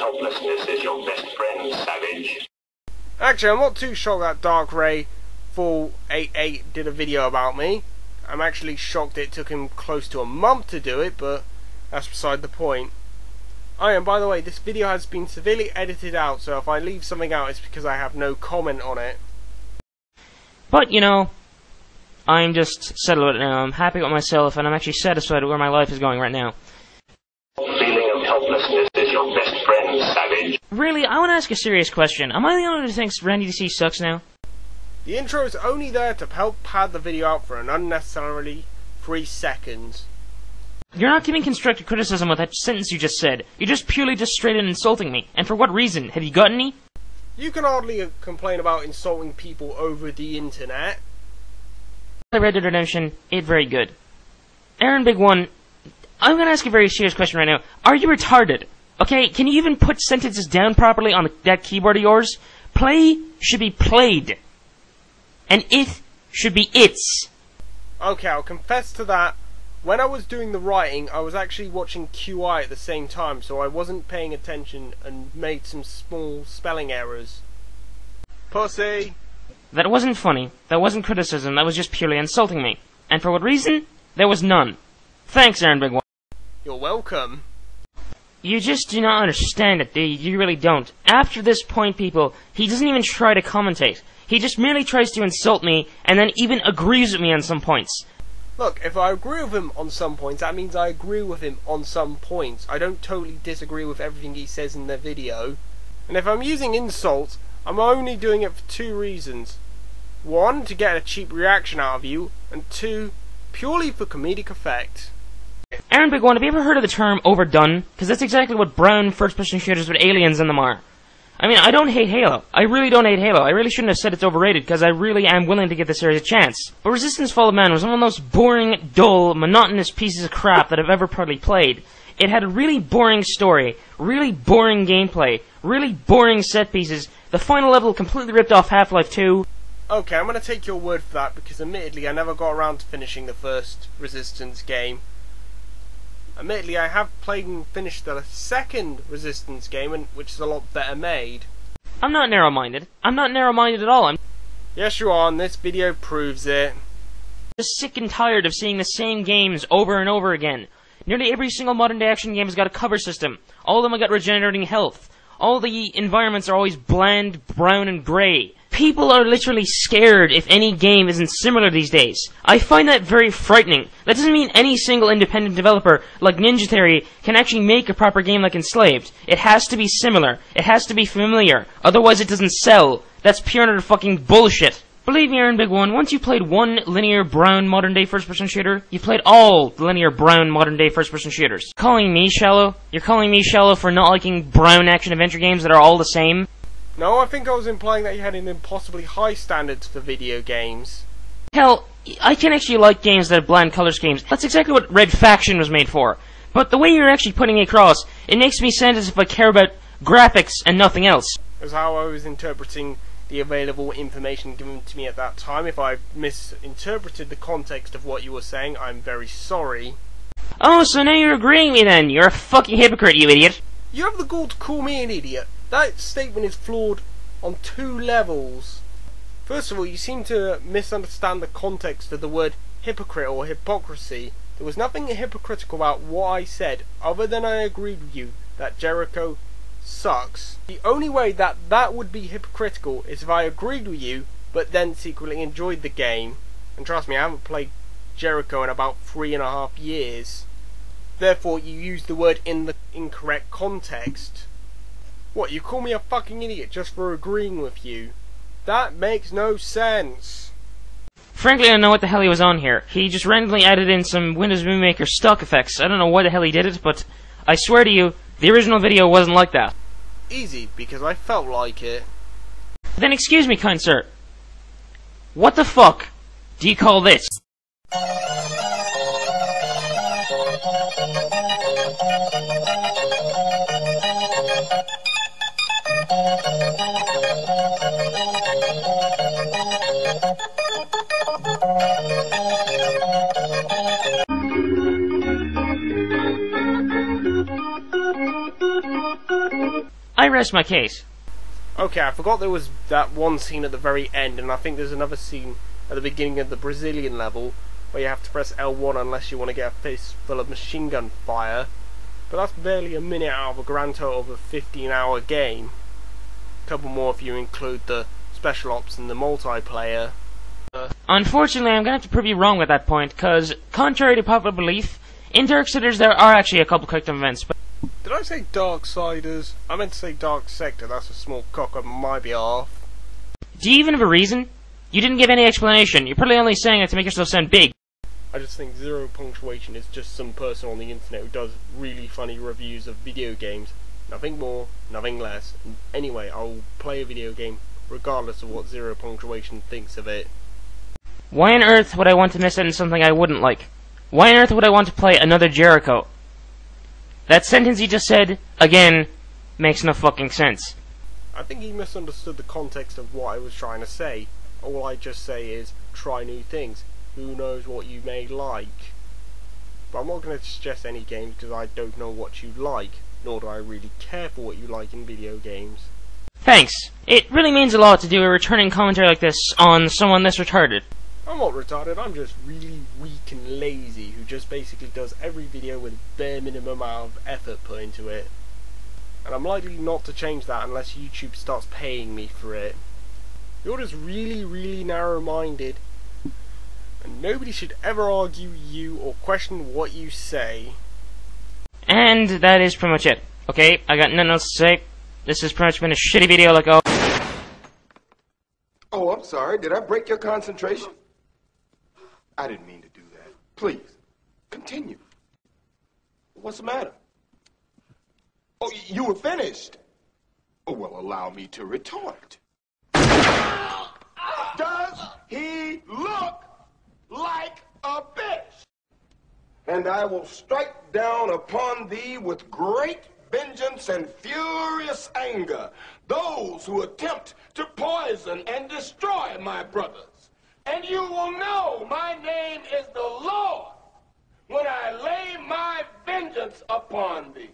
helplessness is your best friend, savage. Actually, I'm not too shocked that Dark Ray 488 did a video about me. I'm actually shocked it took him close to a month to do it, but that's beside the point. Oh, and by the way, this video has been severely edited out, so if I leave something out, it's because I have no comment on it. But, you know, I'm just settled with it now. I'm happy with myself, and I'm actually satisfied with where my life is going right now. Feeling of helplessness is your best friend, savage. Really, I want to ask a serious question. Am I the only one who thinks Randy DC sucks now? The intro is only there to help pad the video out for an unnecessarily 3 seconds. You're not giving constructive criticism with that sentence you just said. You're just purely straight in insulting me. And for what reason? Have you got any? You can hardly complain about insulting people over the internet. I Red Dead Redemption, it's very good. Aaron Big One, I'm gonna ask you a very serious question right now. Are you retarded? Okay, can you even put sentences down properly on that keyboard of yours? Play should be played. And it should be its. Okay, I'll confess to that. When I was doing the writing, I was actually watching QI at the same time, so I wasn't paying attention and made some small spelling errors. Pussy! That wasn't funny. That wasn't criticism. That was just purely insulting me. And for what reason? There was none. Thanks, Aaron Big One. You're welcome. You just do not understand it, do you? You really don't. After this point, people, he doesn't even try to commentate. He just merely tries to insult me, and then even agrees with me on some points. Look, if I agree with him on some points, that means I agree with him on some points. I don't totally disagree with everything he says in the video. And if I'm using insults, I'm only doing it for 2 reasons. 1, to get a cheap reaction out of you, and 2, purely for comedic effect. Aaron Big One, have you ever heard of the term overdone? Because that's exactly what brown first-person shooters with aliens in them are. I mean, I don't hate Halo. I really don't hate Halo. I really shouldn't have said it's overrated, because I really am willing to give the series a chance. But Resistance Fall of Man was one of the most boring, dull, monotonous pieces of crap that I've ever probably played. It had a really boring story, really boring gameplay, really boring set pieces. The final level completely ripped off Half-Life 2. Okay, I'm going to take your word for that, because admittedly I never got around to finishing the first Resistance game. Admittedly, I have played and finished the second Resistance game, which is a lot better made. I'm not narrow-minded. I'm not narrow-minded at all. I'm Yes, you are, and this video proves it. just sick and tired of seeing the same games over and over again. Nearly every single modern-day action game has got a cover system. All of them have got regenerating health. All the environments are always bland, brown, and grey. People are literally scared if any game isn't similar these days. I find that very frightening. That doesn't mean any single independent developer, like Ninja Theory, can actually make a proper game like Enslaved. It has to be similar. It has to be familiar. Otherwise it doesn't sell. That's pure and utter fucking bullshit. Believe me, Aaron Big One, once you played one linear brown modern-day first-person shooter, you played all the linear brown modern-day first-person shooters. Calling me shallow? You're calling me shallow for not liking brown action-adventure games that are all the same? No, I think I was implying that you had an impossibly high standards for video games. Hell, I can actually like games that have bland color schemes. That's exactly what Red Faction was made for. But the way you're actually putting it across, it makes me sound as if I care about graphics and nothing else. That's how I was interpreting the available information given to me at that time. If I misinterpreted the context of what you were saying, I'm very sorry. Oh, so now you're agreeing with me then. You're a fucking hypocrite, you idiot. You have the gall to call me an idiot. That statement is flawed on 2 levels. First of all, you seem to misunderstand the context of the word hypocrite or hypocrisy. There was nothing hypocritical about what I said, other than I agreed with you that Jericho sucks. The only way that that would be hypocritical is if I agreed with you, but then secretly enjoyed the game. And trust me, I haven't played Jericho in about 3.5 years. Therefore, you use the word in the incorrect context. What, you call me a fucking idiot just for agreeing with you? That makes no sense. Frankly, I don't know what the hell he was on here. He just randomly added in some Windows Movie Maker stock effects. I don't know why the hell he did it, but I swear to you, the original video wasn't like that. Easy, because I felt like it. Then excuse me, kind sir. What the fuck do you call this? I rest my case. Okay, I forgot there was that one scene at the very end, and I think there's another scene at the beginning of the Brazilian level where you have to press L1 unless you want to get a fist full of machine gun fire. But that's barely a minute out of a grand total of a 15-hour game. A couple more if you include the special ops and the multiplayer. Unfortunately, I'm gonna have to prove you wrong with that point, cause contrary to popular belief, in Darksiders there are actually a couple quick time events, but... Did I say Darksiders? I meant to say Dark Sector, that's a small cock on my behalf. Do you even have a reason? You didn't give any explanation, you're probably only saying it to make yourself sound big. I just think Zero Punctuation is just some person on the internet who does really funny reviews of video games. Nothing more, nothing less. And anyway, I'll play a video game regardless of what Zero Punctuation thinks of it. Why on earth would I want to miss out on something I wouldn't like? Why on earth would I want to play another Jericho? That sentence he just said, again, makes no fucking sense. I think he misunderstood the context of what I was trying to say. All I just say is, try new things. Who knows what you may like. But I'm not going to suggest any games because I don't know what you like, nor do I really care for what you like in video games. Thanks. It really means a lot to do a returning commentary like this on someone this retarded. I'm not retarded, I'm just really weak and lazy who just basically does every video with bare minimum amount of effort put into it. And I'm likely not to change that unless YouTube starts paying me for it. You're just really narrow-minded, and nobody should ever argue you or question what you say. And that is pretty much it. Okay, I got nothing else to say. This has pretty much been a shitty video like all... Oh, I'm sorry. Did I break your concentration? I didn't mean to do that. Please, continue. What's the matter? Oh, you were finished. Oh, well, allow me to retort. Does he look like a bitch? And I will strike down upon thee with great vengeance and furious anger those who attempt to poison and destroy my brothers. And you will know my name is the Lord when I lay my vengeance upon thee.